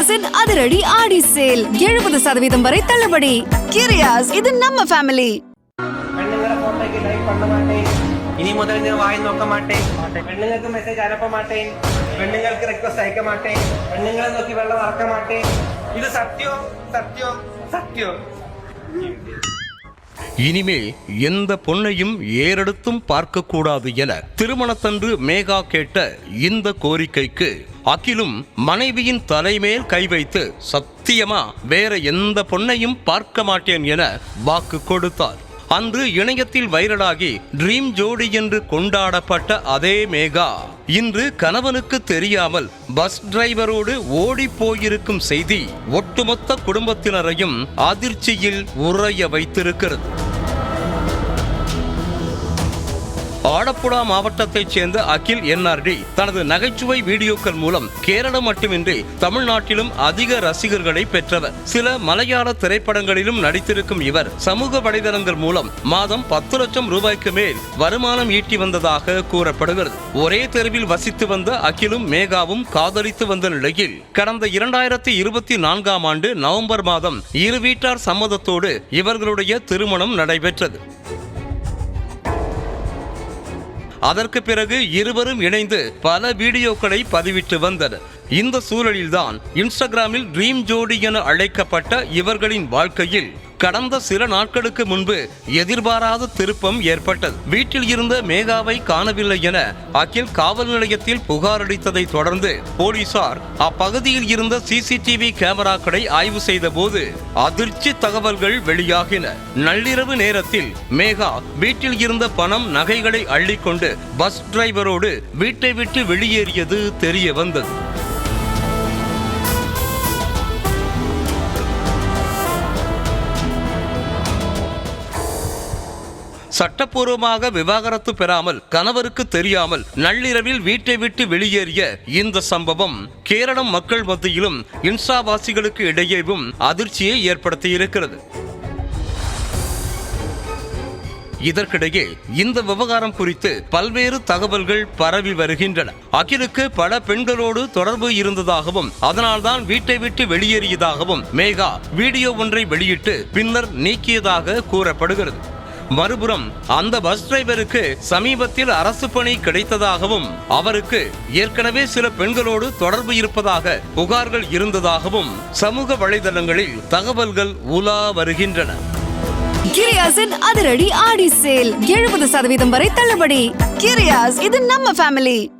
கிரியாஸின் அதிரடி ஆடி சேல் 70% வரை தள்ளுபடி. கிரியாஸ், இது நம்ம ஃபேமிலி. പെണ്ണുങ്ങളെ ഫോട്ടോയ്ക്ക് ലൈക്ക് பண்ண മാട്ടേൻ. ഇനി മുതൽ ഞാൻ വായി നോക്ക മാട്ടേൻ. പെണ്ണുങ്ങൾക്ക് മെസ്സേജ് അയപ്പ മാട്ടേൻ. പെണ്ണുങ്ങൾക്ക് റിക്വസ്റ്റ് അയക്ക മാട്ടേൻ. പെണ്ണുങ്ങളെ നോക്കി വെള്ളം ഇറക്ക മാട്ടേൻ. ഇത് സത്യം സത്യം സത്യം. இனிமேல் எந்த பொண்ணையும் ஏறெடுத்தும் பார்க்க கூடாது என திருமணத்தன்று மேகா கேட்ட இந்த கோரிக்கைக்கு அகிலும் மனைவியின் தலைமேல் கை வைத்து சத்தியமா வேற எந்த பொண்ணையும் பார்க்க மாட்டேன் என வாக்கு கொடுத்தார். அன்று இணையத்தில் வைரலாகி ட்ரீம் ஜோடி என்று கொண்டாடப்பட்ட அதே மேகா இன்று கணவனுக்கு தெரியாமல் பஸ் டிரைவரோடு ஓடி போயிருக்கும் செய்தி ஒட்டுமொத்த குடும்பத்தினரையும் அதிர்ச்சியில் உறைய வைத்திருக்கிறது. ஆலப்புழா மாவட்டத்தைச் சேர்ந்த அகில் என்ஆர்டி தனது நகைச்சுவை வீடியோக்கள் மூலம் கேரளம் மட்டுமின்றி தமிழ்நாட்டிலும் அதிக ரசிகர்களை பெற்றவர். சில மலையாள திரைப்படங்களிலும் நடித்திருக்கும் இவர் சமூக வலைதளங்கள் மூலம் மாதம் 10 லட்சம் ரூபாய்க்கு மேல் வருமானம் ஈட்டி வந்ததாக கூறப்படுகிறது. ஒரே தெருவில் வசித்து வந்த அகிலும் மேகாவும் காதலித்து வந்த நிலையில் கடந்த 2024ஆம் ஆண்டு நவம்பர் மாதம் இரு வீட்டார் சம்மதத்தோடு இவர்களுடைய திருமணம் நடைபெற்றது. அதற்கு பிறகு இருவரும் இணைந்து பல வீடியோக்களை பதிவிட்டு வந்தனர். இந்த சூழலில்தான் இன்ஸ்டாகிராமில் ட்ரீம் ஜோடி என அழைக்கப்பட்ட இவர்களின் வாழ்க்கையில் கடந்த சில நாட்களுக்கு முன்பு எதிர்பாராத திருப்பம் ஏற்பட்டது. வீட்டில் இருந்த மேகாவை காணவில்லை என அகில் காவல் நிலையத்தில் புகார் அளித்ததை தொடர்ந்து போலீசார் அப்பகுதியில் இருந்த சிசிடிவி கேமராக்களை ஆய்வு செய்த போது அதிர்ச்சி தகவல்கள் வெளியாகின. நள்ளிரவு நேரத்தில் மேகா வீட்டில் இருந்த பணம் நகைகளை அள்ளிக்கொண்டு பஸ் டிரைவரோடு வீட்டை விட்டு வெளியேறியது தெரிய வந்தது. சட்டப்பூர்வமாக விவாகரத்து பெறாமல் கணவருக்கு தெரியாமல் நள்ளிரவில் வீட்டை விட்டு வெளியேறிய இந்த சம்பவம் கேரளம் மக்கள் மத்தியிலும் இன்ஸ்டாவாசிகளுக்கு இடையேவும் அதிர்ச்சியை ஏற்படுத்தியிருக்கிறது. இதற்கிடையே இந்த விவகாரம் குறித்து பல்வேறு தகவல்கள் பரவி வருகின்றன. அகிலுக்கு பல பெண்களோடு தொடர்பு இருந்ததாகவும் அதனால்தான் வீட்டை விட்டு வெளியேறியதாகவும் மேகா வீடியோ ஒன்றை வெளியிட்டு பின்னர் நீக்கியதாக கூறப்படுகிறது. மறுபுறம் அந்த பஸ் டிரைவருக்கு சமீபத்தில் அரசு பணி கிடைத்ததாகவும் அவருக்கு ஏற்கனவே சில பெண்களோடு தொடர்பு இருப்பதாக புகார்கள் இருந்ததாகவும் சமூக வலைதளங்களில் தகவல்கள் உலா வருகின்றன. கிரியாஸின் அதிரடி ஆடி சேல் 70% வரை தள்ளுபடி. கிரியாஸ், இது நம்ம ஃபேமிலி.